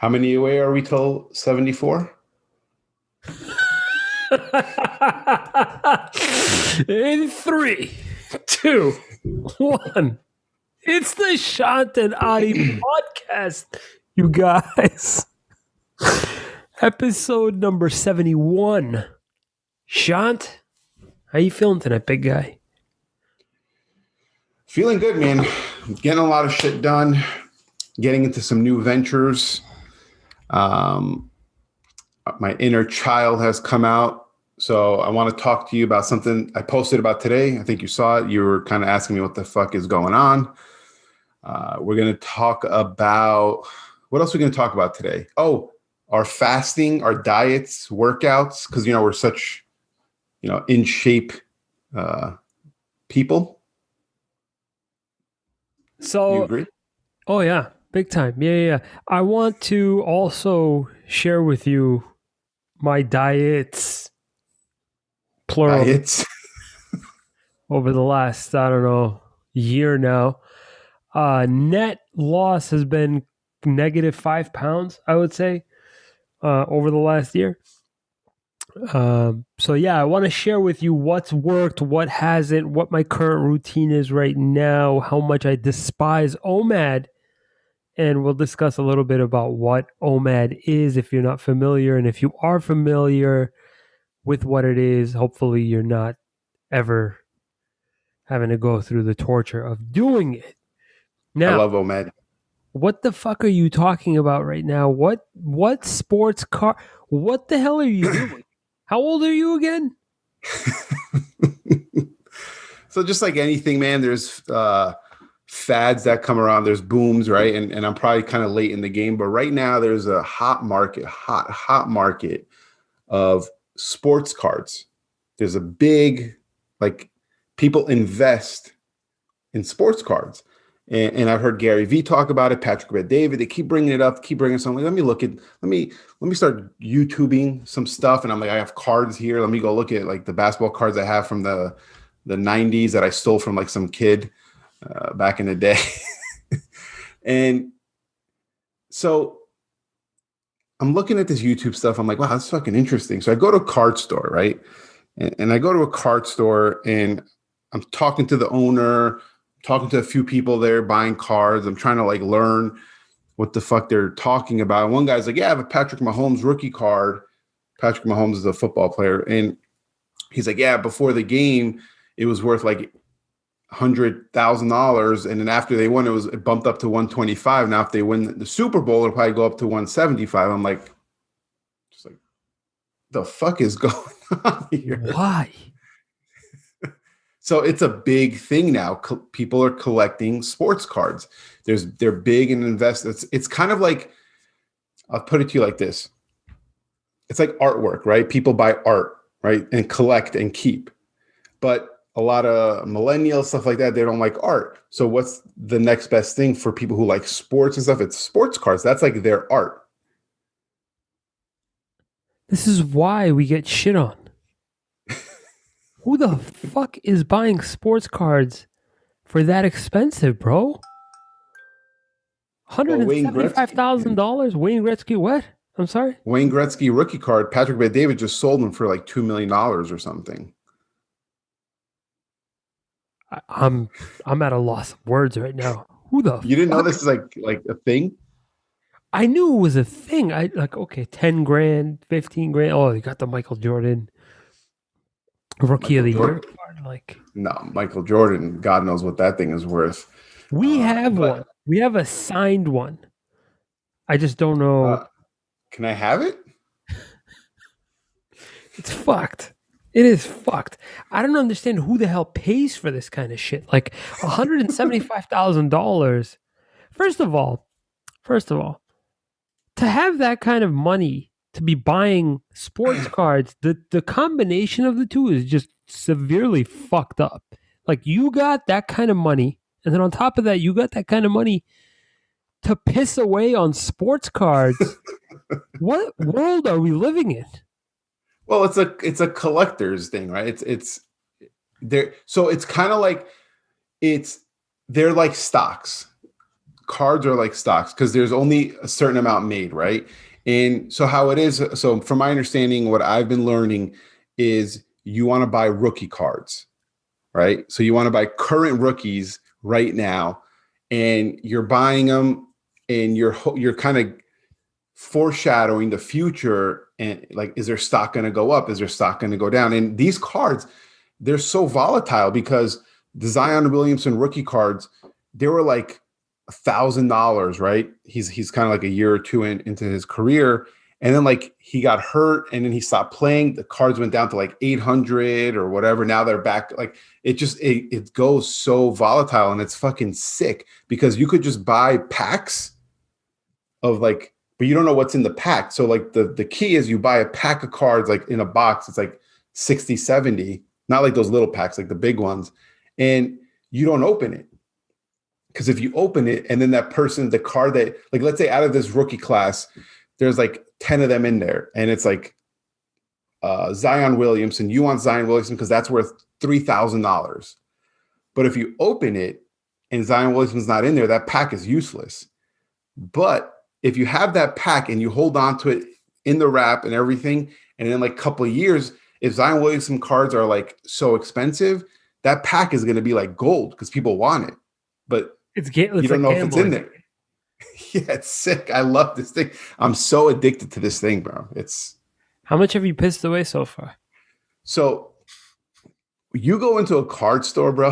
How many away are we till 74? In three, two, one. It's the Shant and Ari podcast, you guys. Episode number 71. Shant, how you feeling tonight, big guy? Feeling good, man. Getting a lot of shit done. Getting into some new ventures. My inner child has come out. So I want to talk to you about something I posted about today. I think you saw it. You were kind of asking me what the fuck is going on. We're going to talk about, what else are we going to talk about today? Oh, our fasting, our diets, workouts, because, we're such, in shape people. So, you agree? Oh, yeah, big time. Yeah. I want to also share with you my diets, plural, Diets. over the last, year now. Net loss has been negative 5 pounds, I would say, over the last year. So I want to share with you what's worked, what hasn't, what my current routine is right now, how much I despise OMAD, and we'll discuss a little bit about what OMAD is if you're not familiar, and if you are familiar with what it is, hopefully you're not ever having to go through the torture of doing it. Now, I love OMAD. What the fuck are you talking about right now? What sports car? What the hell are you doing? How old are you again? So just like anything, man, there's fads that come around. There's booms, right? And I'm probably kind of late in the game, but right now there's a hot market of sports cards. There's a big, people invest in sports cards. And I've heard Gary Vee talk about it, Patrick Bet-David. They keep bringing it up, keep bringing something. Let me start YouTubing some stuff. And I'm like, I have cards here. Let me go look at like the basketball cards I have from the 90s that I stole from like some kid back in the day. And so I'm looking at this YouTube stuff. I'm like, wow, that's fucking interesting. So I go to a card store, right? And I go to a card store and I'm talking to the owner, talking to a few people there buying cards. I'm trying to learn what the fuck they're talking about. And one guy's like, yeah, I have a Patrick Mahomes rookie card. Patrick Mahomes is a football player. And he's like, yeah, before the game, it was worth like $100,000. And then after they won, it bumped up to 125. Now, if they win the Super Bowl, it'll probably go up to 175. I'm like, the fuck is going on here? Why? So it's a big thing now. People are collecting sports cards. They're big and invest. It's kind of like, I'll put it to you like this. It's like artwork, right? People buy art, right? And collect and keep. But a lot of millennials, stuff like that, they don't like art. So what's the next best thing for people who like sports and stuff? It's sports cards. That's like their art. This is why we get shit on. Who the fuck is buying sports cards for that expensive, bro? $175,000? Wayne Gretzky, what? I'm sorry? Wayne Gretzky rookie card. Patrick Bet-David just sold them for like $2 million or something. I'm at a loss of words right now. Who the You didn't know this is like a thing? I knew it was a thing. Okay, 10 grand, 15 grand. Oh, you got the Michael Jordan Rookie of the Year card. No, Michael Jordan, God knows what that thing is worth. We have one. We have a signed one. I just don't know. Can I have it? It's fucked. It is fucked. I don't understand who the hell pays for this kind of shit. Like $175,000. First of all, to have that kind of money to be buying sports cards, the combination of the two is just severely fucked up. Like, you got that kind of money, and then on top of that, you got that kind of money to piss away on sports cards. What world are we living in? Well, it's a collector's thing, right? It's there. So it's kind of like they're like stocks. cards are like stocks because there's only a certain amount made, right? And so how it is, so from my understanding, what I've been learning is you want to buy rookie cards, right? So you want to buy current rookies right now, and you're buying them, and you're kind of foreshadowing the future. And like, is their stock going to go up? Is their stock going to go down? And these cards, they're so volatile because the Zion Williamson rookie cards, they were like $1,000, right? He's kind of like a year or two into his career, and then like he got hurt, and then he stopped playing. The cards went down to like 800 or whatever. Now they're back. Like it goes so volatile, and it's fucking sick because you could just buy packs of like, but you don't know what's in the pack. So like the key is you buy a pack of cards like in a box. It's like 60, 70, not like those little packs, like the big ones, and you don't open it. Because if you open it and then that person, the card that, like, let's say out of this rookie class, there's like 10 of them in there. And it's like Zion Williamson. You want Zion Williamson because that's worth $3,000. But if you open it and Zion Williamson's not in there, that pack is useless. But if you have that pack and you hold on to it in the wrap and everything, and in like a couple of years, if Zion Williamson cards are like so expensive, that pack is going to be like gold because people want it. But you don't like know gambling. if it's in there. Yeah, it's sick. I love this thing. I'm so addicted to this thing, bro. It's How much have you pissed away so far? so you go into a card store, bro.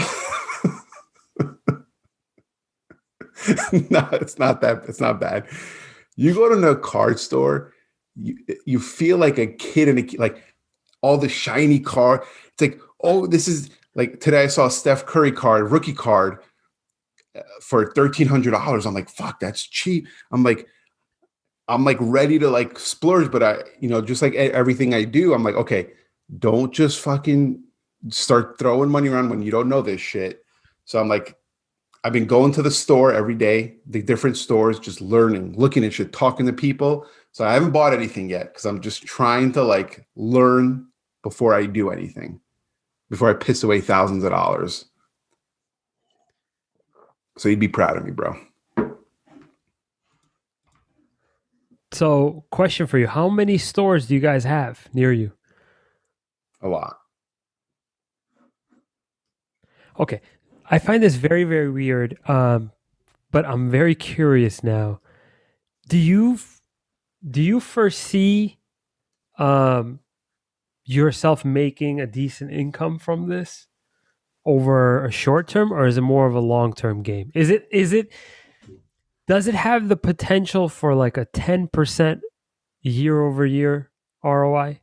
No, it's not that. It's not bad. You go to a card store, you feel like a kid like all the shiny card. It's like, oh, this is like today I saw a Steph Curry card, rookie card for $1,300. I'm like, fuck, that's cheap. I'm like ready to like splurge, but just like everything I do, I'm like, okay, don't just fucking start throwing money around when you don't know this shit. So I'm like, I've been going to the store every day, the different stores, just learning, looking at shit, talking to people. So I haven't bought anything yet because I'm just trying to like learn before I do anything, before I piss away thousands of dollars. So you'd be proud of me, bro. So, question for you: how many stores do you guys have near you? A lot. Okay, I find this very, very weird, but I'm very curious now. Do you foresee yourself making a decent income from this over a short term, or is it more of a long term game? Does it have the potential for like a 10% year over year ROI?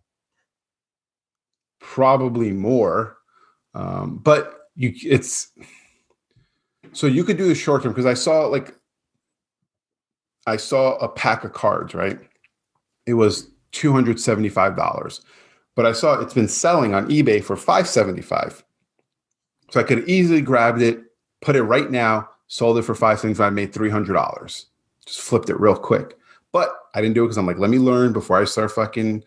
Probably more. But so you could do the short term because I saw a pack of cards, right? It was $275, but I saw it's been selling on eBay for $575. So I could easily grabbed it, put it right now, sold it for $575, made $300. Just flipped it real quick. But I didn't do it because I'm like, let me learn before I start fucking.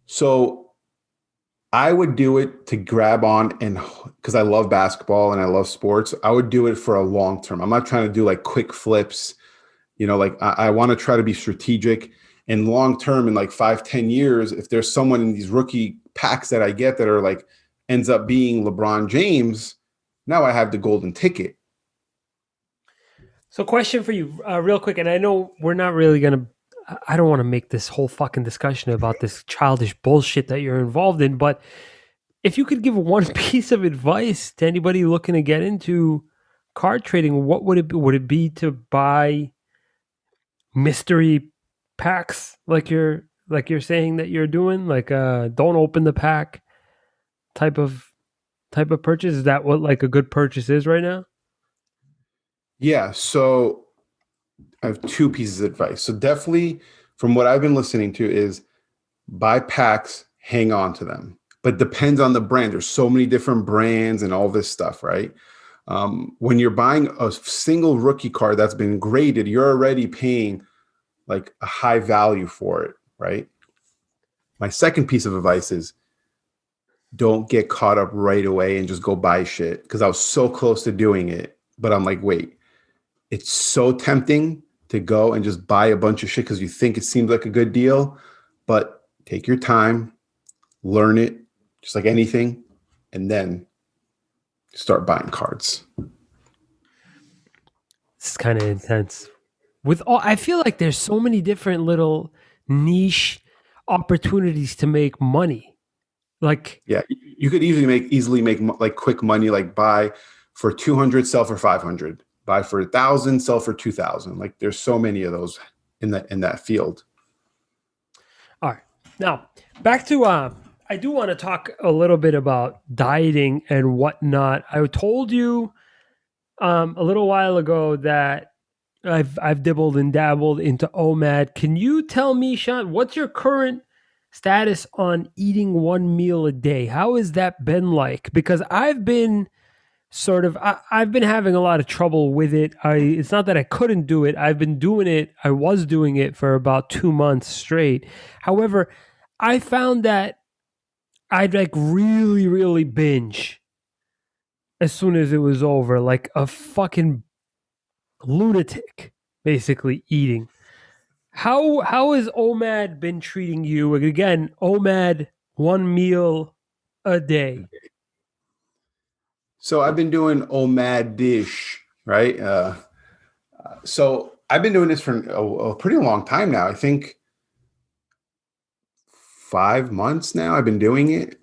So I would do it to grab on, and because I love basketball and I love sports, I would do it for a long term. I'm not trying to do like quick flips. Like I want to try to be strategic and long term in like 5-10 years. If there's someone in these rookie packs that I get that are like ends up being LeBron James, now I have the golden ticket. So, question for you, real quick, and I know we're not really gonna. I don't want to make this whole fucking discussion about this childish bullshit that you're involved in, but if you could give one piece of advice to anybody looking to get into card trading, what would it be? Would it be to buy mystery packs like you're saying that you're doing, like don't open the pack type of purchase? Is that what like a good purchase is right now? Yeah. So I have two pieces of advice. So definitely from what I've been listening to is buy packs, hang on to them. But depends on the brand. There's so many different brands and all this stuff, right? When you're buying a single rookie card that's been graded, you're already paying like a high value for it, right? My second piece of advice is don't get caught up right away and just go buy shit. Because I was so close to doing it, but I'm like, wait. it's so tempting to go and just buy a bunch of shit because you think it seems like a good deal, but take your time, learn it, just like anything, and then start buying cards. It's kind of intense. With all, I feel like there's so many different little niche opportunities to make money. Like, Yeah, you could easily make like quick money, like buy for 200, sell for 500, buy for 1,000, sell for 2,000. Like there's so many of those in that field. all right. Now, back to I do want to talk a little bit about dieting and whatnot. I told you a little while ago that I've dibbled and dabbled into OMAD. Can you tell me, Sean, what's your current status on eating one meal a day? How has that been like? Because I've been I've been having a lot of trouble with it. It's not that I couldn't do it. I've been doing it. I was doing it for about 2 months straight. However, I found that I'd like really, really binge as soon as it was over, like a fucking lunatic, basically eating. How has OMAD been treating you? Again, OMAD, one meal a day. So I've been doing OMAD dish, right? So I've been doing this for a pretty long time now. I think 5 months now. I've been doing it.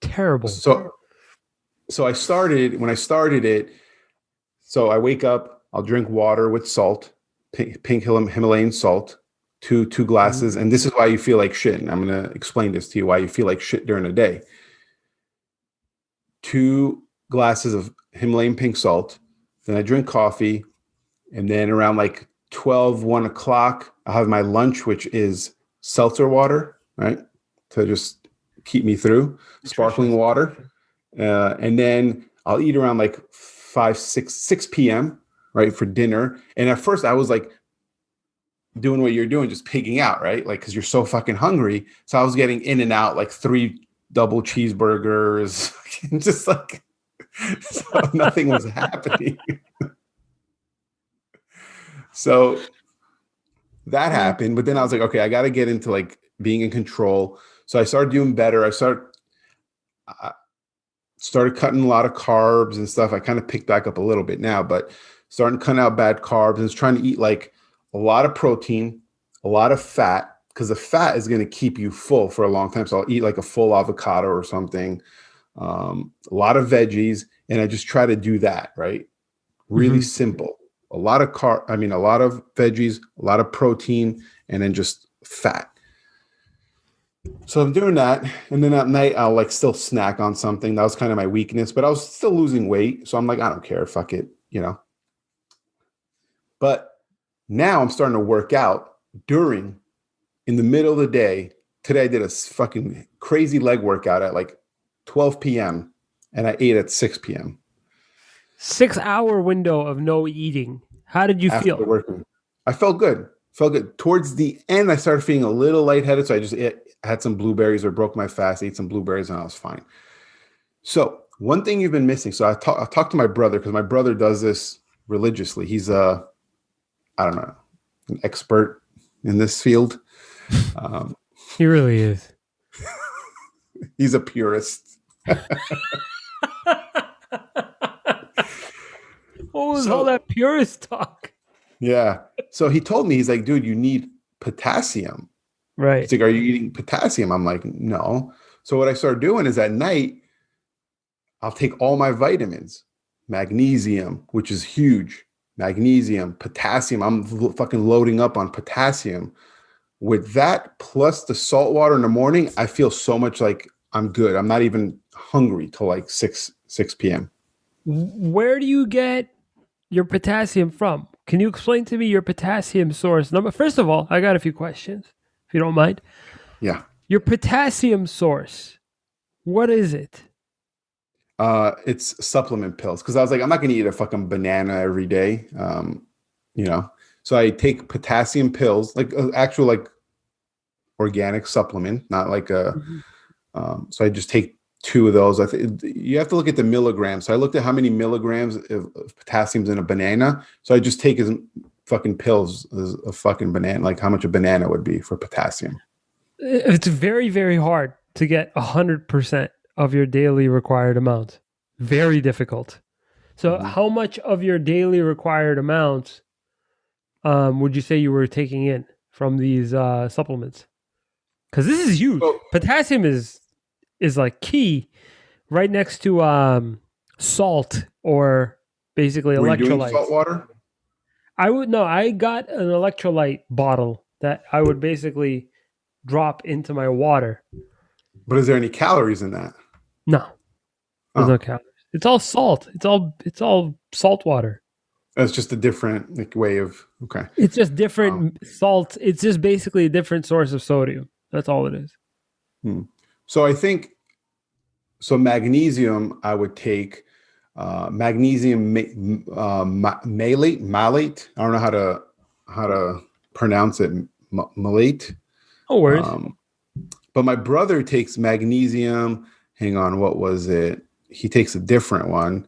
Terrible. So I started when I started it. So I wake up, I'll drink water with salt, pink Himalayan salt, two glasses, and this is why you feel like shit. And I'm gonna explain this to you why you feel like shit during the day. 2 glasses of Himalayan pink salt. Then I drink coffee, and then around like 12, 1 o'clock, I'll have my lunch, which is seltzer water, right? To just keep me through, sparkling water. And then I'll eat around like 6 p.m., right, for dinner. And at first I was like doing what you're doing, just pigging out, right? Like, because you're so fucking hungry. So I was getting in and out like 3 double cheeseburgers, just like, so nothing was happening. So that happened, but then I was like, okay, I got to get into like being in control. So I started doing better. I started cutting a lot of carbs and stuff. I kind of picked back up a little bit now, but starting cutting out bad carbs and trying to eat like a lot of protein, a lot of fat, because the fat is going to keep you full for a long time. So I'll eat like a full avocado or something, a lot of veggies, and I just try to do that, right? Really simple. A lot of a lot of veggies, a lot of protein, and then just fat. So I'm doing that. And then at night, I'll like still snack on something. That was kind of my weakness, but I was still losing weight. So I'm like, I don't care. Fuck it, you know. But now I'm starting to work out in the middle of the day. Today I did a fucking crazy leg workout at like 12 p.m. and I ate at 6 p.m. 6 hour window of no eating. How did you After feel? working. I felt good. Felt good. Towards the end, I started feeling a little lightheaded. So I had some blueberries or broke my fast, ate some blueberries, and I was fine. So one thing you've been missing. So I talked to my brother because my brother does this religiously. He's I don't know, an expert in this field. He really is. He's a purist. What was all that purist talk? Yeah. So he told me, he's like, dude, you need potassium. Right. He's like, are you eating potassium? I'm like, no. So what I started doing is at night, I'll take all my vitamins, magnesium, which is huge, magnesium, potassium. I'm fucking loading up on potassium. With that, plus the salt water in the morning, I feel so much like I'm good. I'm not even hungry till like 6 p.m. Where do you get your potassium from? Can you explain to me your potassium source? First of all, I got a few questions, if you don't mind. Yeah. Your potassium source, what is it? It's supplement pills. Cause I was like, I'm not going to eat a fucking banana every day. You know, so I take potassium pills, like actual, like organic supplement, not like so I just take two of those. I think you have to look at the milligrams. So I looked at how many milligrams of potassium's in a banana. So I just take as fucking pills as a fucking banana, like how much a banana would be for potassium. It's very, very hard to get 100% of your daily required amount. Very difficult. So, Mhm. how much of your daily required amount would you say you were taking in from these supplements? Because this is huge. So Potassium is like key, right next to salt or basically were you doing electrolytes. salt water? I would no. I got an electrolyte bottle that I would basically drop into my water. But is there any calories in that? No, there's no Oh, calories. It's all salt. It's all salt water. that's just a different like way of okay. It's just Oh, different salt. It's just basically a different source of sodium. That's all it is. hmm. So I think so. Magnesium, I would take magnesium malate. Malate. I don't know how to pronounce it. Malate. No worries. Um, but my brother takes magnesium. Hang on, what was it? He takes a different one,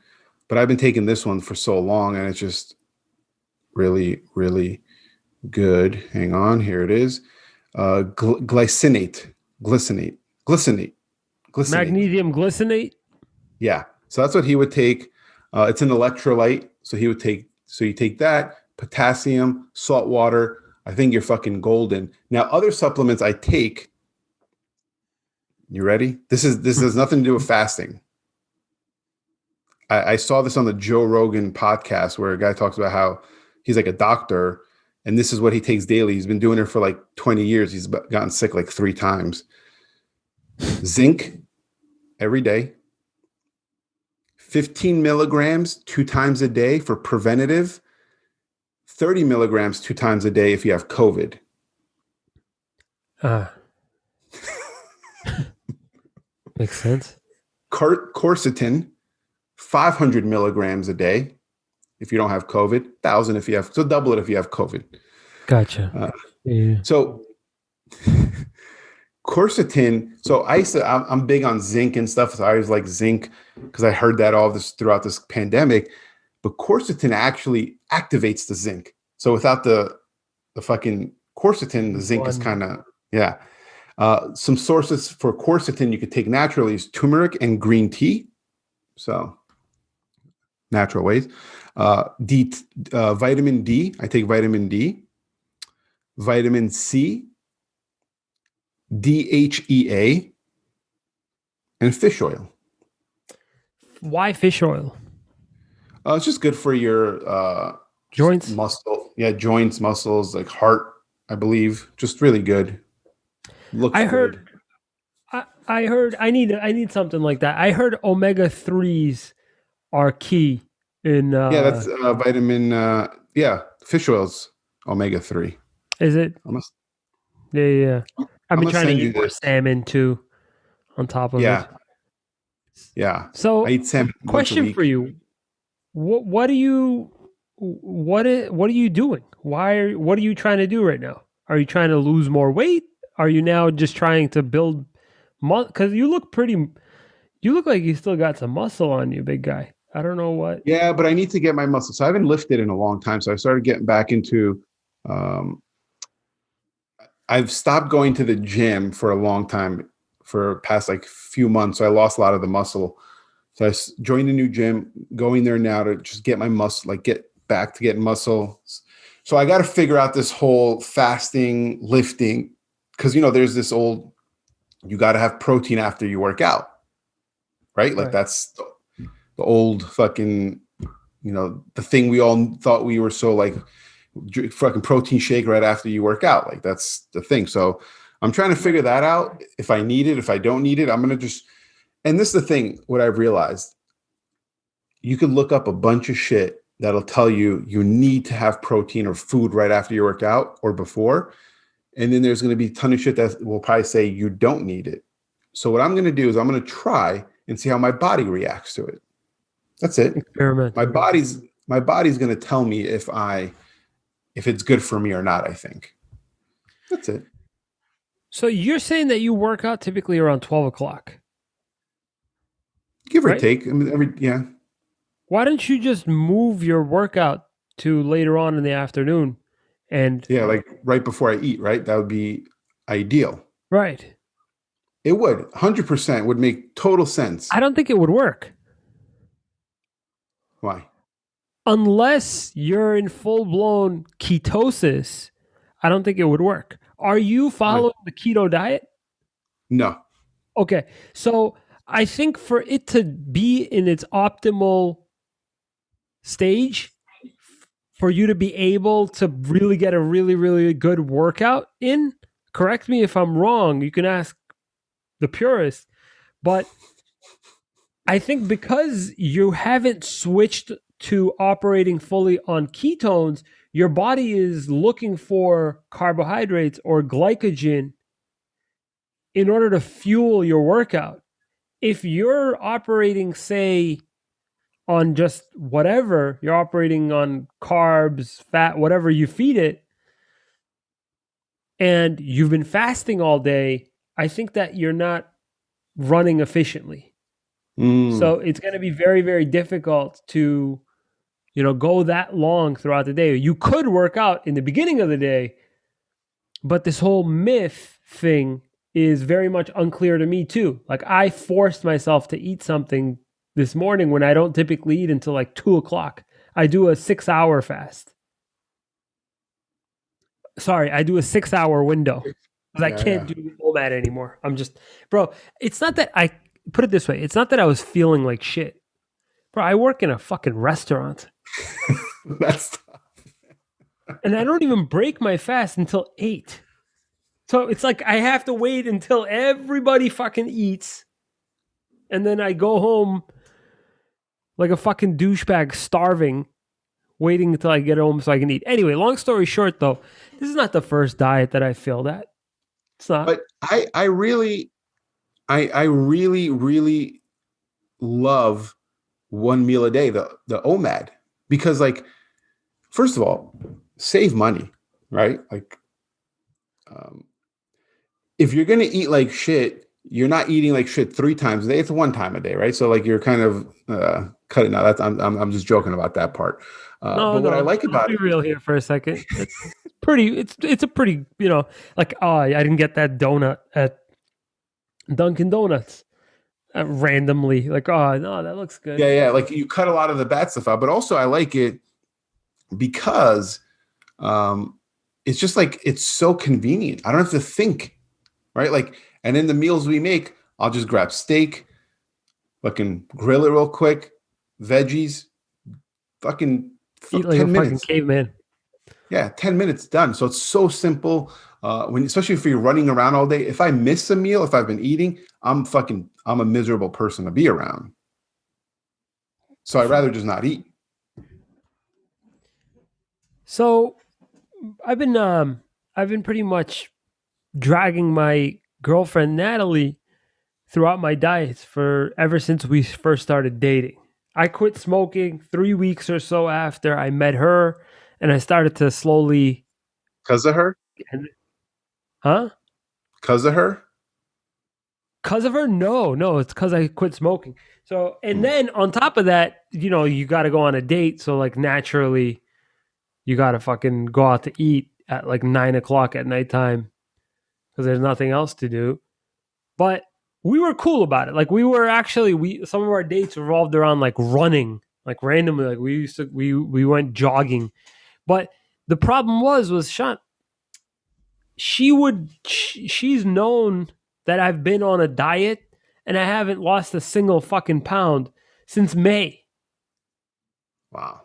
but I've been taking this one for so long, and it's just really, really good. Hang on, here it is. Glycinate, glycinate, glycinate. Magnesium glycinate. Yeah. So that's what he would take. It's an electrolyte. So he would take, so you take that, potassium, salt water. I think you're fucking golden. Now, other supplements I take, you ready? This has nothing to do with fasting. I saw this on the Joe Rogan podcast where a guy talks about how he's like a doctor and this is what he takes daily. He's been doing it for like 20 years. He's gotten sick like 3 times. Zinc every day, 15 milligrams 2 times a day for preventative, 30 milligrams 2 times a day if you have COVID. Ah, makes sense. Quercetin, 500 milligrams a day if you don't have COVID, 1,000 if you have, so double it if you have COVID. Gotcha. Uh, Yeah. so quercetin. So I'm big on zinc and stuff. So I always like zinc because I heard that all this throughout this pandemic. But quercetin actually activates the zinc. So without the fucking quercetin, the zinc is One. kind of yeah. Some sources for quercetin you could take naturally is turmeric and green tea. So natural ways. Vitamin D. I take vitamin D. Vitamin C. DHEA and fish oil. Why fish oil? It's just good for your just Joints. muscle, yeah, joints, muscles, like heart. I believe, just really good. Looks I good. heard. I heard. I need something like that. I heard omega threes are key in. Yeah, that's vitamin. Yeah, fish oils, omega 3. Is it? I'm gonna, Yeah, yeah, yeah. I've I'm been gonna trying to send you eat more this. salmon too on top of it. Yeah, yeah. I So, eat salmon once a question for week. you: what do you what are you doing? What are you trying to do right now? Are you trying to lose more weight? Are you now just trying to build because you look pretty you look like you still got some muscle on you, big guy. I don't know what. Yeah, but I need to get my muscle. So I haven't lifted in a long time. So I started getting back into. Um, I've stopped going to the gym for a long time, for past like few months. So I lost a lot of the muscle. So joined a new gym, going there now to just get my muscle, like get back to getting muscle. So I got to figure out this whole fasting, lifting, because there's this old, you got to have protein after you work out, right? Like Right. that's the old fucking, the thing we all thought we were so like fucking protein shake right after you work out. Like that's the thing. So I'm trying to figure that out. If I need it, if I don't need it, I'm going to just, and this is the thing, what I've realized, you could look up a bunch of shit that'll tell you you need to have protein or food right after you work out or before. And then there's going to be a ton of shit that will probably say you don't need it. So what I'm going to do is I'm going to try and see how my body reacts to it. That's it. Experiment. My body's going to tell me if it's good for me or not, I think. That's it. So you're saying that you work out typically around 12 o'clock. give or right? take. I mean, yeah, Why don't you just move your workout to later on in the afternoon? And yeah, like right before I eat, right? That would be ideal. right. It would 100% would make total sense. I don't think it would work Why? unless you're in full blown ketosis. I don't think it would work. Are you Why? following the keto diet? No. Okay. So I think for it to be in its optimal stage, for you to be able to really get a really, really good workout in, correct me if I'm wrong. You can ask the purist, but I think because you haven't switched to operating fully on ketones, your body is looking for carbohydrates or glycogen in order to fuel your workout. If you're operating, say, on just whatever, you're operating on carbs, fat, whatever you feed it, and you've been fasting all day, I think that you're not running efficiently. Mm, So it's going to be very, very difficult to, go that long throughout the day. You could work out in the beginning of the day, but this whole myth thing is very much unclear to me too. Like I forced myself to eat something this morning when I don't typically eat until like 2 o'clock. I do a 6 hour fast. Sorry, I do a 6 hour window because I yeah, can't yeah. do OMAD anymore. I'm just, bro, it's not that I put it this way. It's not that I was feeling like shit. Bro, I work in a fucking restaurant That's and I don't even break my fast until 8. So it's like I have to wait until everybody fucking eats and then I go home like a fucking douchebag starving, waiting until I get home so I can eat. Anyway, long story short though, this is not the first diet that I failed at. It's not. but I really, really love one meal a day, the OMAD, because like, first of all, save money, right? Like, um, if you're gonna eat like shit, you're not eating like shit 3 times a day. It's one time a day, right? So like you're kind of cutting out. That's I'm just joking about that part. No, But what I no. like Let's about be it, real here for a second. It's pretty. It's a pretty. Like I didn't get that donut at Dunkin' Donuts randomly. Like no, that looks good. yeah, yeah, like you cut a lot of the bad stuff out, but also I like it because um, it's just like it's so convenient. I don't have to think, right? Like, and in the meals we make, I'll just grab steak, fucking grill it real quick, veggies, fucking Eat like a 10 fucking minutes. caveman. Yeah, 10 minutes done. So it's so simple. Especially if you're running around all day. If I miss a meal, if I've been eating, I'm a miserable person to be around. So I'd rather just not eat. So I've been pretty much dragging my girlfriend Natalie throughout my diets for ever since we first started dating. I quit smoking 3 weeks or so after I met her, and I started to slowly. Because of her? Huh? Because of her? Because of her? No, no, it's because I quit smoking. So, and Hmm. then on top of that, you got to go on a date. So, like, naturally, you got to fucking go out to eat at like 9 o'clock at nighttime because there's nothing else to do. But we were cool about it. Like, we were actually, some of our dates revolved around like running, like randomly. Like, we went jogging. But the problem was Shant, she's known that I've been on a diet and I haven't lost a single fucking pound since May. Wow.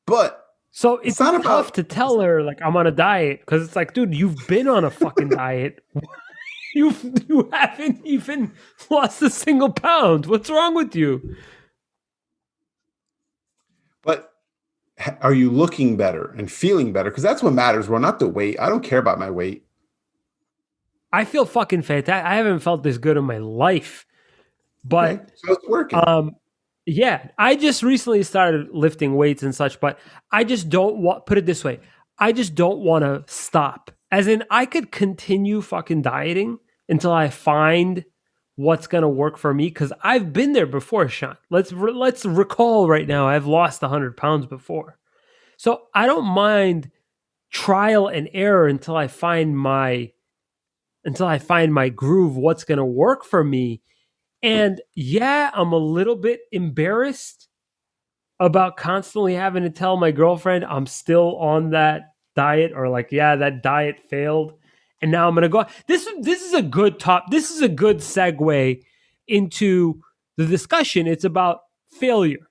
But So it's it's not tough about, to tell her like I'm on a diet because it's like, dude, you've been on a fucking diet. You haven't even lost a single pound. What's wrong with you? but are you looking better and feeling better? Because that's what matters. Well, not the weight. I don't care about my weight. I feel fucking fantastic. I haven't felt this good in my life. Okay. But So it's working. um yeah, I just recently started lifting weights and such, but I just don't want, put it this way, I just don't want to stop. As in, I could continue fucking dieting until I find what's going to work for me, because I've been there before, Sean. Let's recall right now, I've lost 100 pounds before. So I don't mind trial and error until I find my groove, what's going to work for me. And yeah, I'm a little bit embarrassed about constantly having to tell my girlfriend I'm still on that diet, or like, yeah, that diet failed. And now I'm going to go. This is a good top. This is a good segue into the discussion. It's about failure.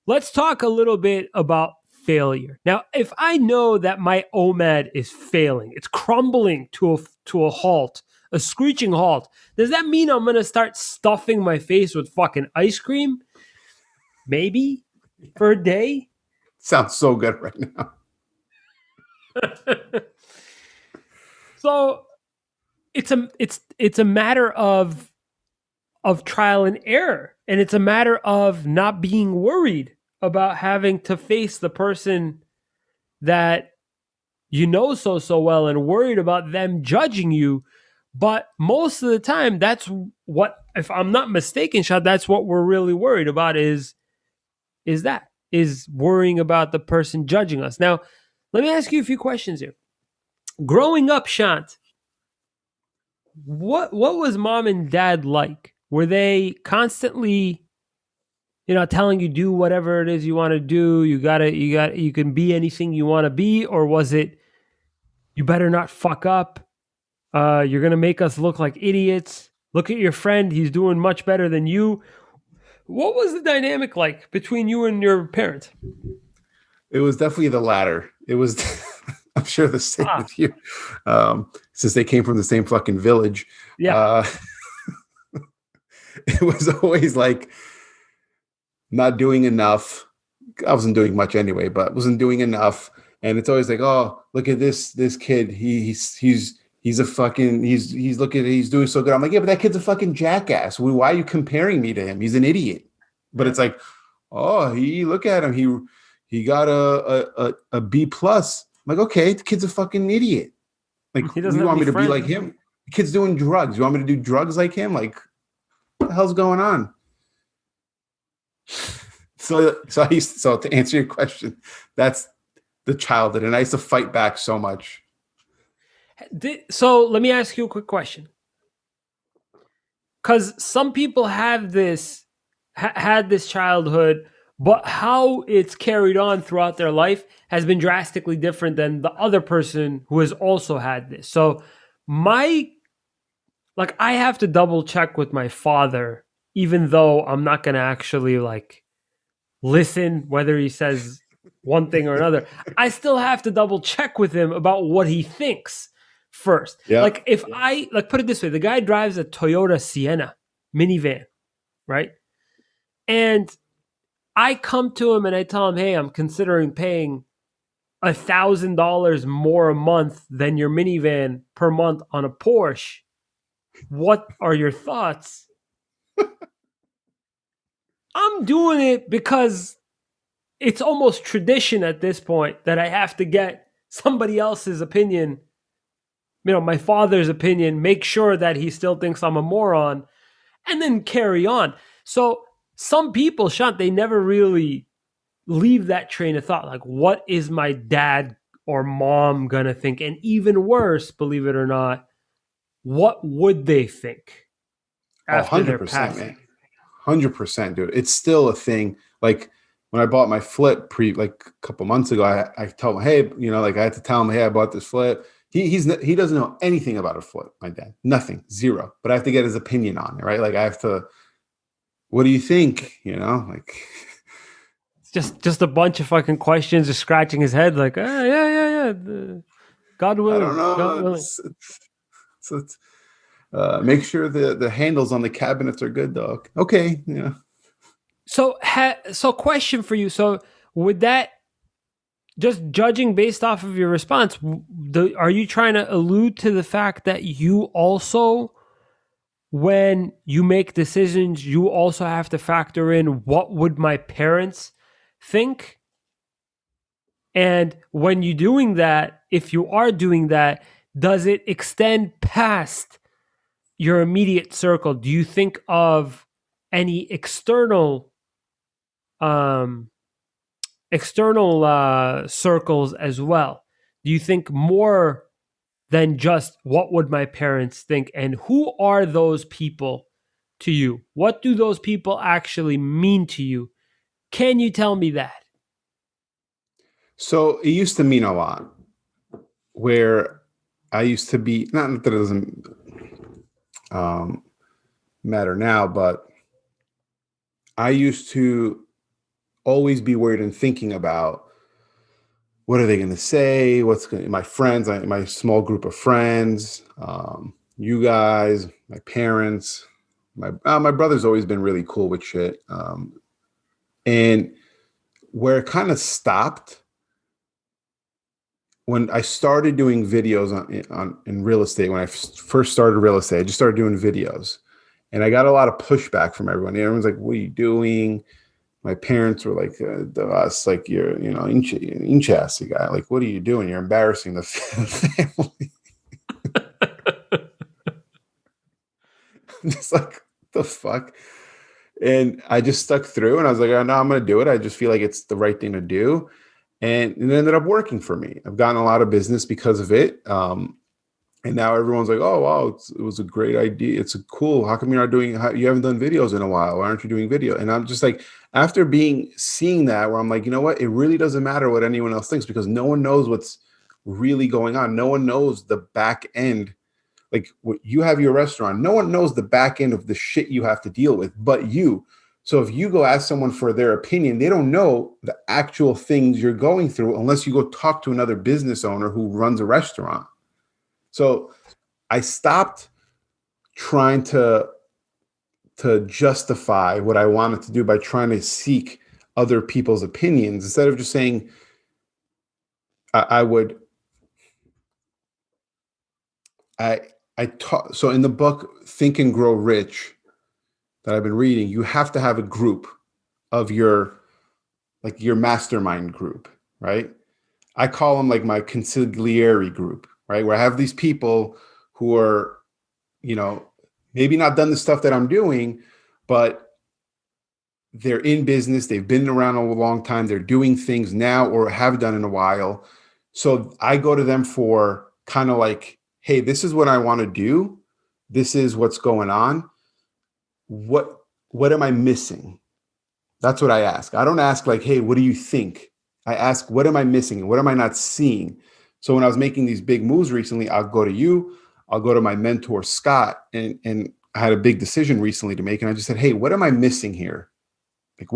Let's talk a little bit about failure. Now, if I know that my OMAD is failing, it's crumbling to a halt, a screeching halt, does that mean I'm going to start stuffing my face with fucking ice cream? Maybe for a day. Sounds so good right now. So it's a matter of trial and error, and it's a matter of not being worried about having to face the person that you know so well, and worried about them judging you. But most of the time, that's what, if I'm not mistaken, Shad, that's what we're really worried about, is worrying about the person judging us. Now, let me ask you a few questions here. Growing up, Shant, what was mom and dad like? Were they constantly, telling you do whatever it is you want to do? You can be anything you want to be, or was it you better not fuck up? You're gonna make us look like idiots. Look at your friend; he's doing much better than you. What was the dynamic like between you and your parents? It was definitely the latter. It was, I'm sure the same Ah, with you, since they came from the same fucking village. yeah. Uh, it was always like not doing enough. I wasn't doing much anyway, but wasn't doing enough. And it's always like, oh, look at this kid. He's a fucking he's doing so good. I'm like, yeah, but that kid's a fucking jackass. Why are you comparing me to him? He's an idiot. But Yeah. it's like, oh, he look at him. He got a B plus. I'm like, okay, the kid's a fucking idiot. Like, He doesn't you have want any me to be friends. like him? The kid's doing drugs. You want me to do drugs like him? Like, what the hell's going on? So to answer your question, that's the childhood, and I used to fight back so much. So let me ask you a quick question, because some people have had this childhood, but how it's carried on throughout their life has been drastically different than the other person who has also had this. So my I have to double check with my father, even though I'm not going to actually listen whether he says one thing or another. I still have to double check with him about what he thinks first. Yeah. Like, if I put it this way, the guy drives a Toyota Sienna minivan, right? And I come to him and I tell him, hey, I'm considering paying $1,000 more a month than your minivan per month on a Porsche. What are your thoughts? I'm doing it because it's almost tradition at this point that I have to get somebody else's opinion, my father's opinion, make sure that he still thinks I'm a moron, and then carry on. So some people, Shant, they never really leave that train of thought. Like, what is my dad or mom gonna think? And even worse, believe it or not, what would they think Oh, after their 100%, passing? man. 100%, dude. It's still a thing. Like when I bought my flip like a couple months ago, I told him, hey, like I had to tell him, hey, I bought this flip. He doesn't know anything about a flip, my dad. Nothing, zero. But I have to get his opinion on it, right? Like I have to, what do you think? Like It's just a bunch of fucking questions, just scratching his head, like, yeah. God I don't willing, God know. willing. Make sure the handles on the cabinets are good, dog. Okay, yeah. So question for you. So would that, just judging based off of your response, are you trying to allude to the fact that you also, when you make decisions, you also have to factor in what would my parents think? And when you're doing that, if you are doing that, does it extend past your immediate circle, do you think of any um, external circles as well? Do you think more than just what would my parents think, and who are those people to you? What do those people actually mean to you? Can you tell me that? So it used to mean a lot. Where I used to be, not that it doesn't um, matter now, but I used to always be worried and thinking about what are they going to say? My friends, my small group of friends, you guys, my parents, my brother's always been really cool with shit. And where it kind of stopped when I started doing videos in real estate, when I first started real estate, I just started doing videos, and I got a lot of pushback from everyone. Everyone's like, "What are you doing?" My parents were like, "Us, like you're, inch ass guy. Like, what are you doing? You're embarrassing the family." I'm just like, the fuck. And I just stuck through, and I was like, "Oh, no, I'm going to do it. I just feel like it's the right thing to do." And it ended up working for me. I've gotten a lot of business because of it. And now everyone's like, "Oh, wow, it was a great idea. It's cool. How come you're not doing? You haven't done videos in a while? Why aren't you doing video?" And I'm just like, after seeing that, where I'm like, you know what? It really doesn't matter what anyone else thinks, because no one knows what's really going on. No one knows the back end. Like, what you have your restaurant, no one knows the back end of the shit you have to deal with but you. So if you go ask someone for their opinion, they don't know the actual things you're going through unless you go talk to another business owner who runs a restaurant. So I stopped trying to justify what I wanted to do by trying to seek other people's opinions, instead of just saying I would I I taught. So in the book Think and Grow Rich that I've been reading, you have to have a group of your mastermind group, right? I call them like my consigliere group, right? Where I have these people who are, you know, maybe not done the stuff that I'm doing, but they're in business. They've been around a long time. They're doing things now or have done in a while. So I go to them for kind of like, hey, this is what I want to do. This is what's going on. What what am I missing? That's what I ask. I don't ask like, hey, what do you think? I ask, what am I missing and what am I not seeing? So when I was making these big moves recently, I'll go to you, I'll go to my mentor, Scott, and I had a big decision recently to make. And I just said, hey, what am I missing here? Like,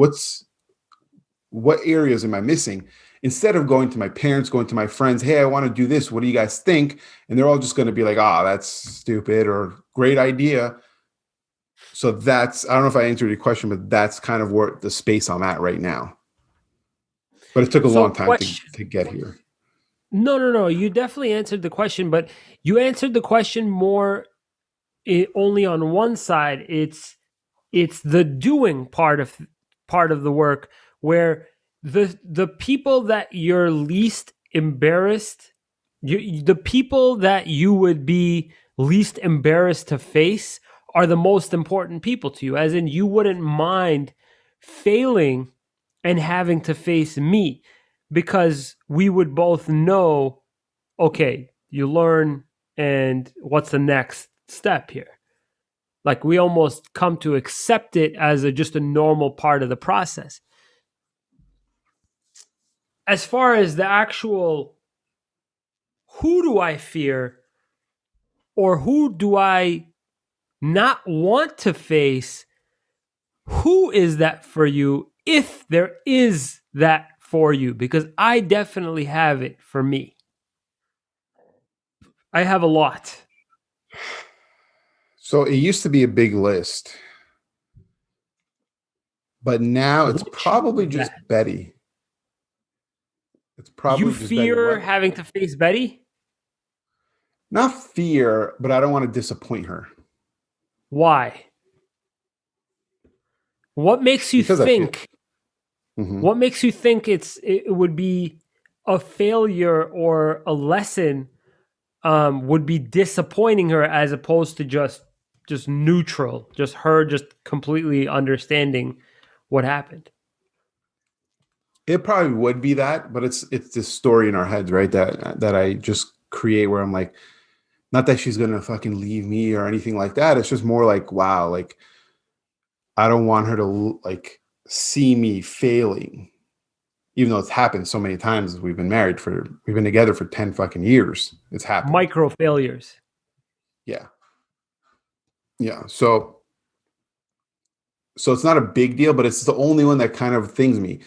what areas am I missing? Instead of going to my parents, going to my friends, hey, I want to do this. What do you guys think? And they're all just going to be like, oh, that's stupid or great idea. So I don't know if I answered your question, but that's kind of where the space I'm at right now. But it took a So, long time question. to get here. No, no, no. You definitely answered the question, but you answered the question more only on one side. It's the doing part of the work where the people that you're least embarrassed, the people that you would be least embarrassed to face are the most important people to you, as in you wouldn't mind failing and having to face me, because we would both know, okay, you learn, and what's the next step here? Like, we almost come to accept it as just a normal part of the process. As far as the actual, who do I fear or who do I not want to face, who is that for you, if there is that for you? Because I definitely have it for me. I have a lot. So it used to be a big list, but now it's Which probably is that? just Betty. It's You probably just Betty. fear What? having to face Betty? Not fear, but I don't want to disappoint her Why? What makes you because I feel. think Mhm. What makes you think it would be a failure or a lesson, would be disappointing her as opposed to just just neutral, just her just completely understanding what happened. It probably would be that, but it's this story in our heads, right? That I just create where I'm like, not that she's gonna fucking leave me or anything like that. It's just more like, wow, like I don't want her to like see me failing, even though it's happened so many times. We've been together for 10 fucking years. It's happened. Micro failures. Yeah. Yeah. So it's not a big deal, but it's the only one that kind of things me.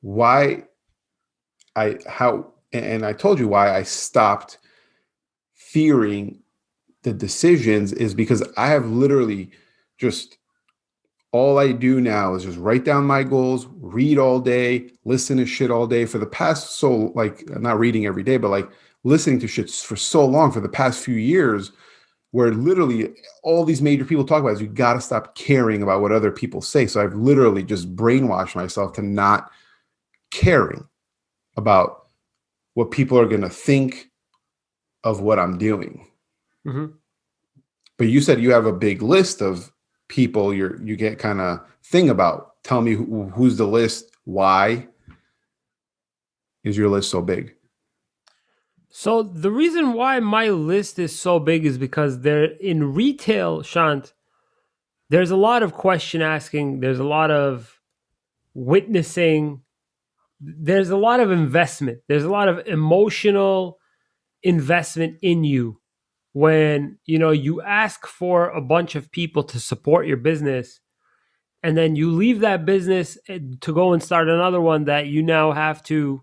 Why I how and I told you why I stopped fearing the decisions is because I have literally just all I do now is just write down my goals, read all day, listen to shit all day for the past so like not reading every day, but like listening to shit for so long for the past few years where literally all these major people talk about is you got to stop caring about what other people say. So I've literally just brainwashed myself to not caring about what people are going to think of what I'm doing. Mm-hmm. But you said you have a big list of people you get kind of thing about. Tell me who's the list, why is your list so big? So the reason why my list is so big is because there in retail, Shant, there's a lot of question asking, there's a lot of witnessing, there's a lot of investment, there's a lot of emotional investment in you when you ask for a bunch of people to support your business, and then you leave that business to go and start another one that you now have to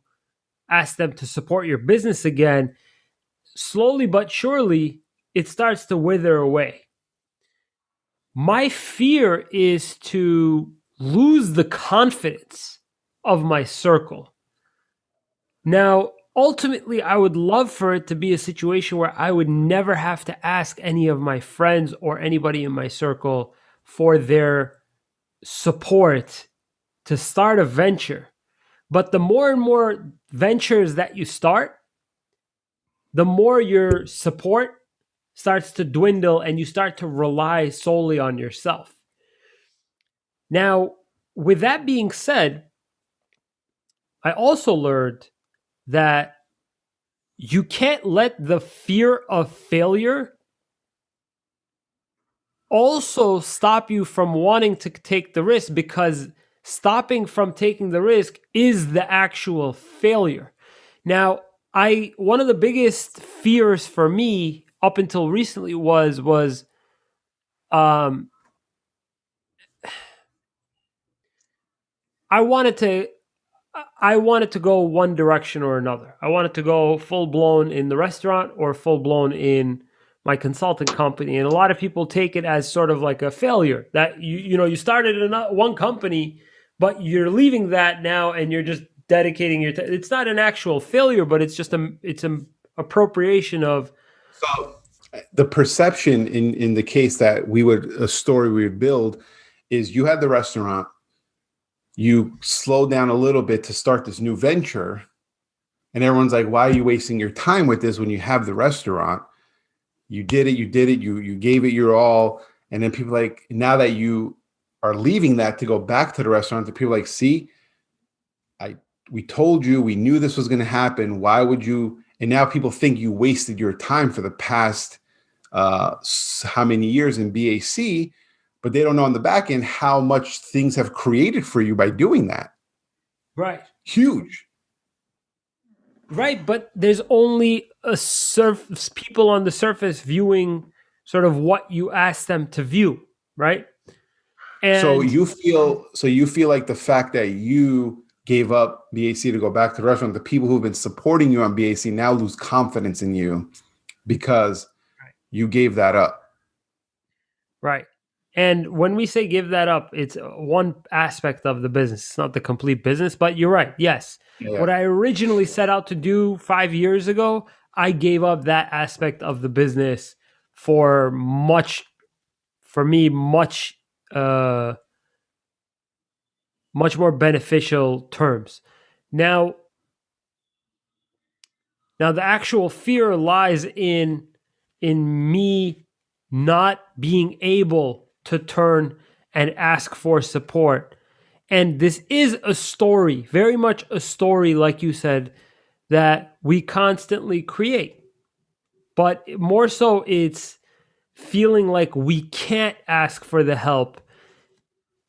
ask them to support your business again. Slowly but surely it starts to wither away. My fear is to lose the confidence of my circle. Now, ultimately, I would love for it to be a situation where I would never have to ask any of my friends or anybody in my circle for their support to start a venture. But the more and more ventures that you start, the more your support starts to dwindle and you start to rely solely on yourself. Now, with that being said, I also learned that you can't let the fear of failure also stop you from wanting to take the risk, because stopping from taking the risk is the actual failure. Now, I one of the biggest fears for me up until recently was um I wanted to I wanted to go one direction or another. I wanted to go full blown in the restaurant or full blown in my consulting company. And a lot of people take it as sort of like a failure that you started in one company, but you're leaving that now and you're just dedicating it's not an actual failure, but it's an appropriation of. So the perception in the case that a story we would build is you had the restaurant, you slowed down a little bit to start this new venture, and everyone's like, why are you wasting your time with this when you have the restaurant? You gave it your all. And then people like, now that you are leaving that to go back to the restaurant, the people like, see, I we told you, we knew this was going to happen. Why would you? And now people think you wasted your time for the past how many years in BAC, but they don't know on the back end how much things have created for you by doing that. Right. Huge. Right, but there's only a surface people on the surface viewing sort of what you ask them to view, right? And So you feel like the fact that you gave up BAC to go back to the restaurant, the people who've been supporting you on BAC now lose confidence in you because you gave that up. right. And when we say give that up, it's one aspect of the business. It's not the complete business, but you're right. Yes. Yeah. What I originally set out to do 5 years ago, I gave up that aspect of the business for for me, uh much more beneficial terms. Now, Now the actual fear lies in me not being able to turn and ask for support. And this is a story, very much a story, like you said, that we constantly create. But more so, it's feeling like we can't ask for the help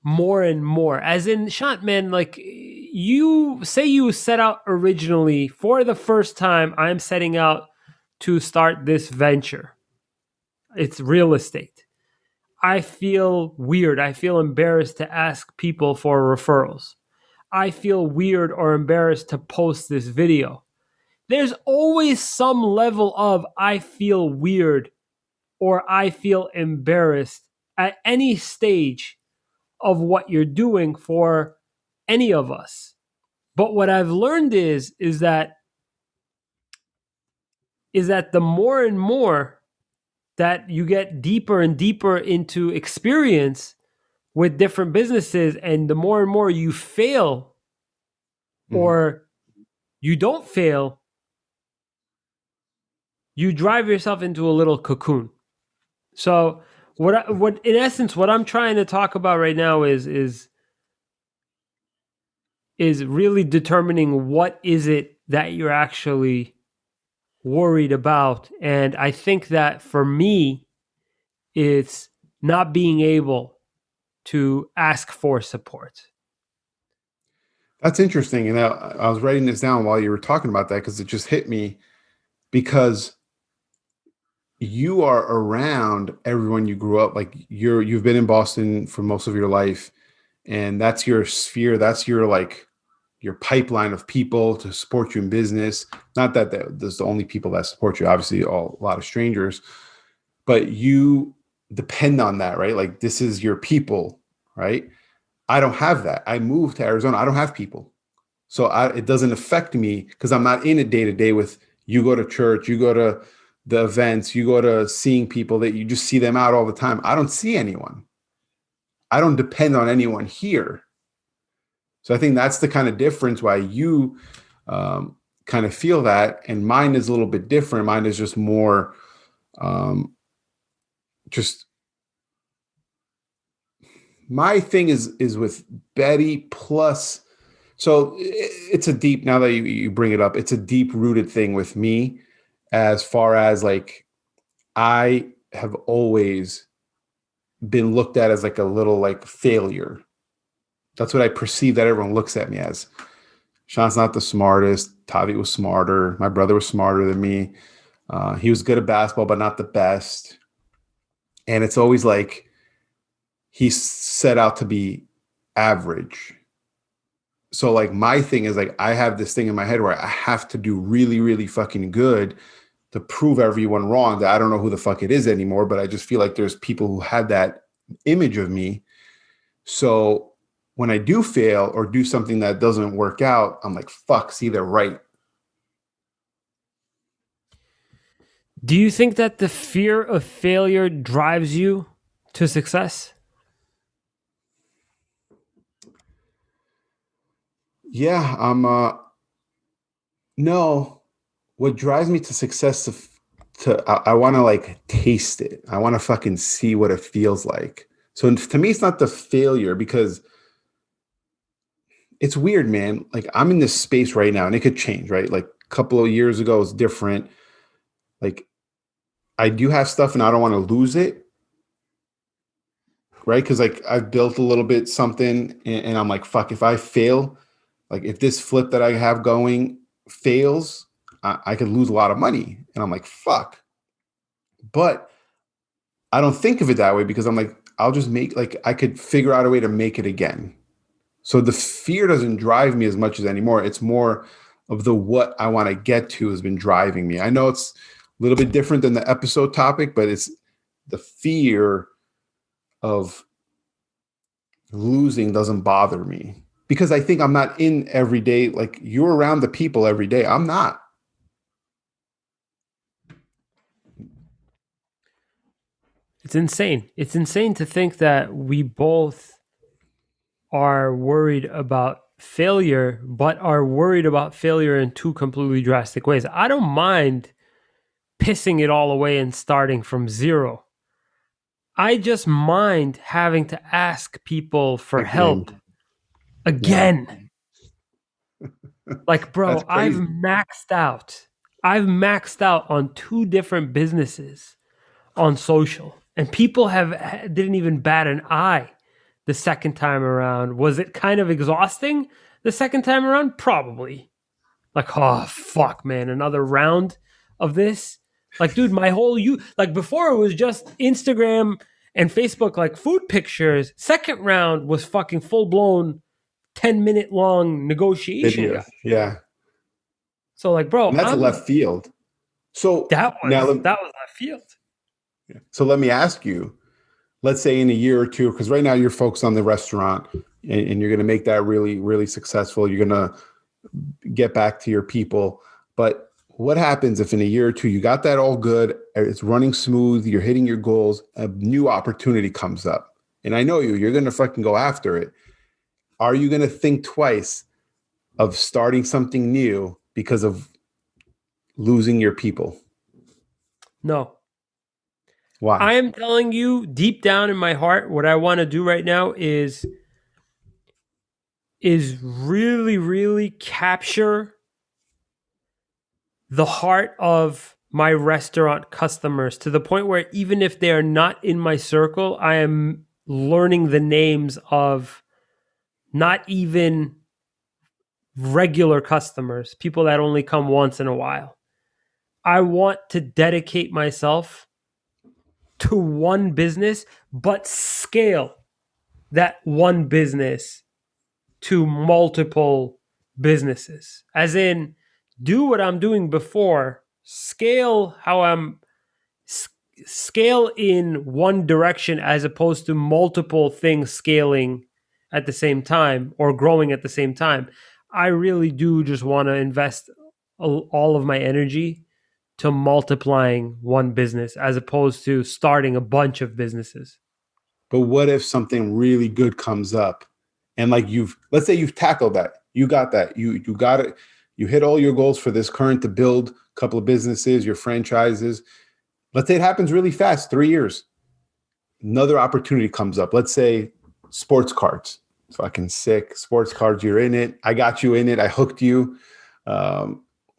more and more. As in, Shant, man, like you say you set out originally for the first time, I'm setting out to start this venture. It's real estate. I feel weird. I feel embarrassed to ask people for referrals. I feel weird or embarrassed to post this video. There's always some level of I feel weird or I feel embarrassed at any stage of what you're doing for any of us. But what I've learned is that the more and more that you get deeper and deeper into experience with different businesses, and the more and more you fail Mhm. or you don't fail, you drive yourself into a little cocoon. So what in essence what I'm trying to talk about right now is really determining what is it that you're actually worried about. And I think that for me, it's not being able to ask for support. That's interesting. And I was writing this down while you were talking about that because it just hit me because you are around everyone you grew up like you've been in Boston for most of your life, and that's your sphere, that's your like your pipeline of people to support you in business. Not that there's the only people that support you, obviously a lot of strangers, but you depend on that, right? Like this is your people, right? I don't have that. I moved to Arizona. I don't have people. So it doesn't affect me because I'm not in it day to day with you go to church, you go to the events, you go to seeing people that you just see them out all the time. I don't see anyone. I don't depend on anyone here. So I think that's the kind of difference why you kind of feel that. And mine is a little bit different. Mine is just more just my thing is with Betty plus. So it's a deep, now that you bring it up, it's a deep rooted thing with me as far as like I have always been looked at as like a little like failure. That's what I perceive that everyone looks at me as. Sean's not the smartest. Tavi was smarter. My brother was smarter than me. He was good at basketball, but not the best. And it's always like he set out to be average. So like my thing is like I have this thing in my head where I have to do really, really fucking good to prove everyone wrong, that I don't know who the fuck it is anymore, but I just feel like there's people who had that image of me. So when I do fail or do something that doesn't work out, I'm like, fuck, see, they're right. Do you think that the fear of failure drives you to success? Yeah, no, what drives me to success I want to like taste it. I want to fucking see what it feels like. So to me, it's not the failure because it's weird, man. Like I'm in this space right now and it could change, right? Like a couple of years ago, it's different. Like I do have stuff and I don't want to lose it, right? Because like I've built a little bit something and I'm like, fuck, if I fail, like if this flip that I have going fails, I could lose a lot of money. And I'm like, fuck. But I don't think of it that way because I'm like, I'll just make like I could figure out a way to make it again. So the fear doesn't drive me as much as anymore. It's more of the what I want to get to has been driving me. I know it's a little bit different than the episode topic, but it's the fear of losing doesn't bother me because I think I'm not in every day. Like you're around the people every day. I'm not. It's insane. It's insane to think that we both are worried about failure, but are worried about failure in two completely drastic ways. I don't mind pissing it all away and starting from zero. I just mind having to ask people for Again. help Yeah. again. Like, That's bro, crazy. I've maxed out on 2 different businesses on social, and people have didn't even bat an eye the second time around. Was it kind of exhausting the second time around? Probably. Like, oh fuck, man, another round of this. Like, dude, my whole you like before it was just Instagram and Facebook like food pictures. Second round was fucking full blown 10-minute long negotiation, guy. Videos. Yeah. So like, bro, And that's a left field. So now, that was left field. so let me ask you, let's say in a year or two, because right now you're focused on the restaurant and you're going to make that really, really successful. You're going to get back to your people. But what happens if in a year or two you got that all good, it's running smooth, you're hitting your goals, a new opportunity comes up? And I know you're going to fucking go after it. Are you going to think twice of starting something new because of losing your people? No. Why? I am telling you deep down in my heart, what I want to do right now is really, really capture the heart of my restaurant customers to the point where even if they are not in my circle, I am learning the names of not even regular customers, people that only come once in a while. I want to dedicate myself to one business, but scale that one business to multiple businesses. As in, do what I'm doing before, scale how I'm scale in one direction as opposed to multiple things scaling at the same time or growing at the same time. I really do just want to invest all of my energy to multiplying one business as opposed to starting a bunch of businesses. But what if something really good comes up and like let's say you've tackled that, you got that, you got it, you hit all your goals for this current to build a couple of businesses, your franchises. Let's say it happens really fast, 3 years. Another opportunity comes up. Let's say sports cards. Fucking sick. Sports cards, you're in it. I got you in it. I hooked you. A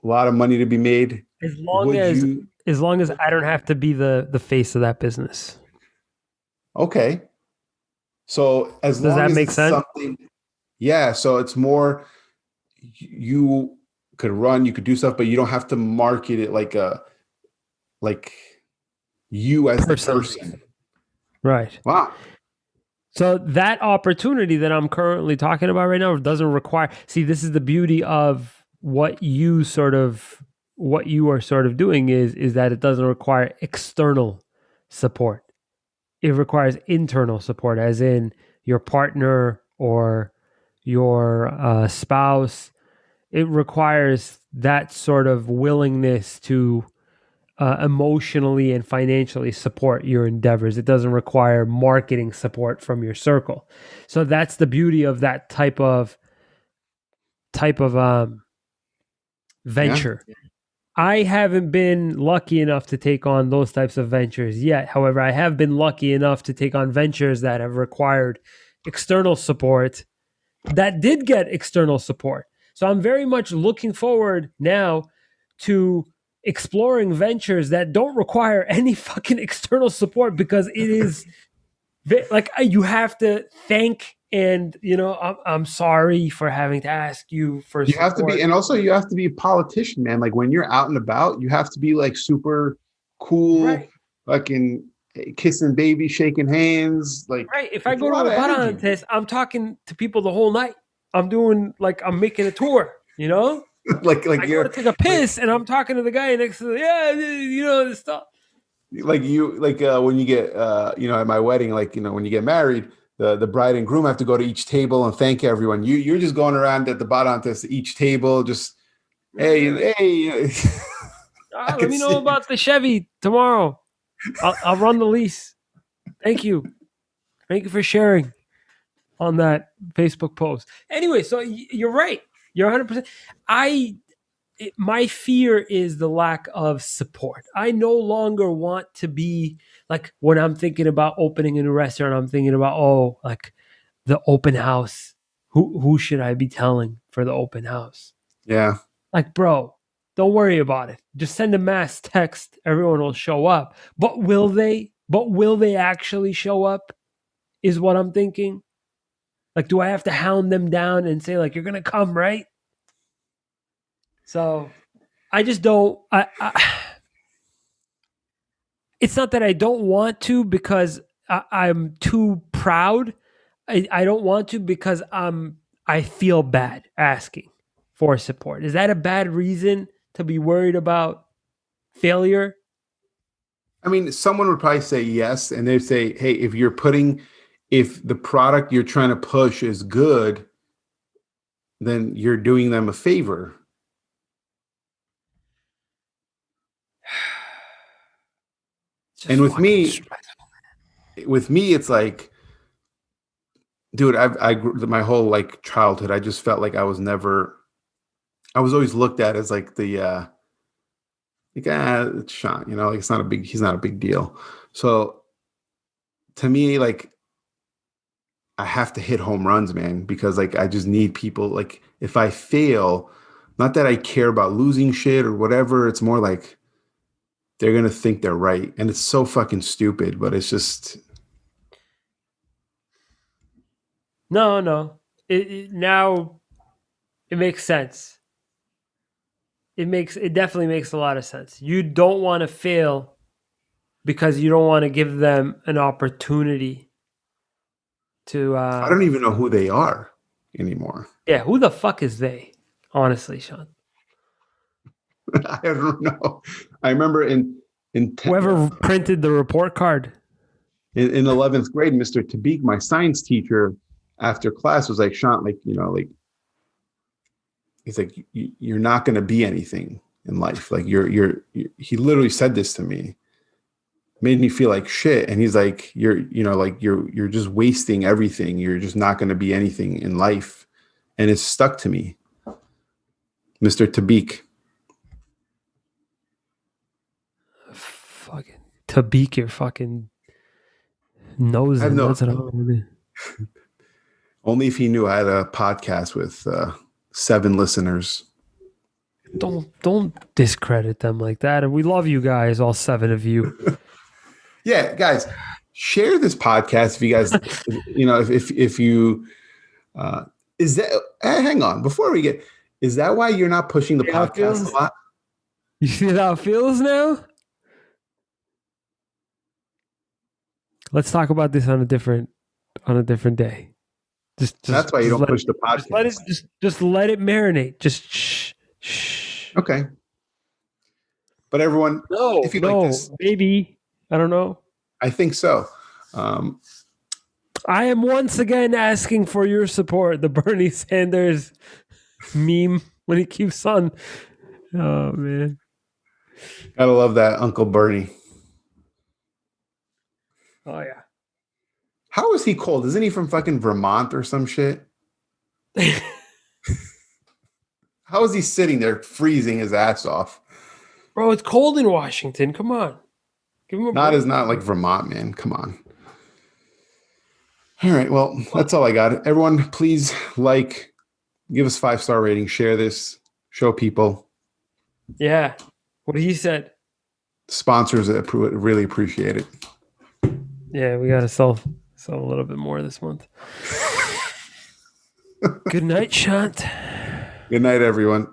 lot of money to be made. As long Would as you? as long as I don't have to be the face of that business. Okay. So as Does long that as make it's sense? something, yeah. So it's more you could run, you could do stuff, but you don't have to market it like you as the Personally. person. Right. Wow. So that opportunity that I'm currently talking about right now doesn't require. See, this is the beauty of what you are sort of doing is that it doesn't require external support. It requires internal support, as in your partner or your spouse. It requires that sort of willingness to emotionally and financially support your endeavors. It doesn't require marketing support from your circle. So that's the beauty of that type of Yeah. venture. I haven't been lucky enough to take on those types of ventures yet. However, I have been lucky enough to take on ventures that have required external support that did get external support. So I'm very much looking forward now to exploring ventures that don't require any fucking external support because it is like you have to thank and I'm sorry for having to ask you for You have to be, support. and also you have to be a politician, man. Like when you're out and about, you have to be like super cool, Right. fucking kissing babies, shaking hands. Like Right. If I it's a go to lot a of Baran energy. test, I'm talking to people the whole night. I'm doing like I'm making a tour, you know? like I go to you're take a like piss and I'm talking to the guy next to the this stuff. when you get at my wedding, like when you get married, the bride and groom have to go to each table and thank everyone. You're just going around at the bottom to each table, just hey. I Let can me know see. about the Chevy tomorrow. I'll run the lease. Thank you. Thank you for sharing on that Facebook post. Anyway, so you're right. You're 100%. I my fear is the lack of support. I no longer want to be like when I'm thinking about opening a new restaurant, I'm thinking about like the open house. Who should I be telling for the open house? Yeah. Like, bro, don't worry about it. Just send a mass text. Everyone will show up. But will they? But will they actually show up? Is what I'm thinking. Like, do I have to hound them down and say, like, you're gonna come, right? So I just don't. It's not that I don't want to because I'm too proud. I don't want to because I feel bad asking for support. Is that a bad reason to be worried about failure? I mean, someone would probably say yes, and they'd say, "Hey, if the product you're trying to push is good, then you're doing them a favor." Just And fucking stress. with me, it's like, dude, I grew my whole like childhood. I just felt like I was always looked at as like it's Sean, like he's not a big deal. So to me, like I have to hit home runs, man, because like I just need people. Like if I fail, not that I care about losing shit or whatever, it's more like they're gonna think they're right, and it's so fucking stupid. But it's just No. Now it makes sense. It definitely makes a lot of sense. You don't want to fail because you don't want to give them an opportunity to I don't even know who they are anymore. yeah, who the fuck is they? Honestly, Sean. I don't know. I remember in Whoever printed the report card. in 11th grade, Mr. Tabik, my science teacher, after class was like, Sean, like, like he's like, you're not going to be anything in life. Like he literally said this to me, made me feel like shit. And he's like, you're just wasting everything. You're just not going to be anything in life. And it's stuck to me. Mr. Tabik. Fucking to beak your fucking nose I have in. no, That's what I'm only if he knew I had a podcast with 7 listeners. Don't discredit them like that. And we love you guys, all 7 of you. Yeah, guys, share this podcast if you guys, if you, is that, hang on, before we get, is that why you're not pushing the podcast a lot? You see how it feels now? Let's talk about this on a different day. That's why you don't push the podcast. Just let it marinate. Just shh. Okay. But everyone, if you like this, maybe. I don't know. I think so. I am once again asking for your support. The Bernie Sanders meme when he keeps on. Oh, man. Gotta love that Uncle Bernie. Oh, yeah. How is he cold? Isn't he from fucking Vermont or some shit? How is he sitting there freezing his ass off? Bro, it's cold in Washington. Come on. Give him a break. Not like Vermont, man. Come on. All right. Well, that's all I got. Everyone, please give us 5-star rating, share this, show people. Yeah. What he said. Sponsors really appreciate it. Yeah, we got to sell a little bit more this month. Good night, Shant. Good night, everyone.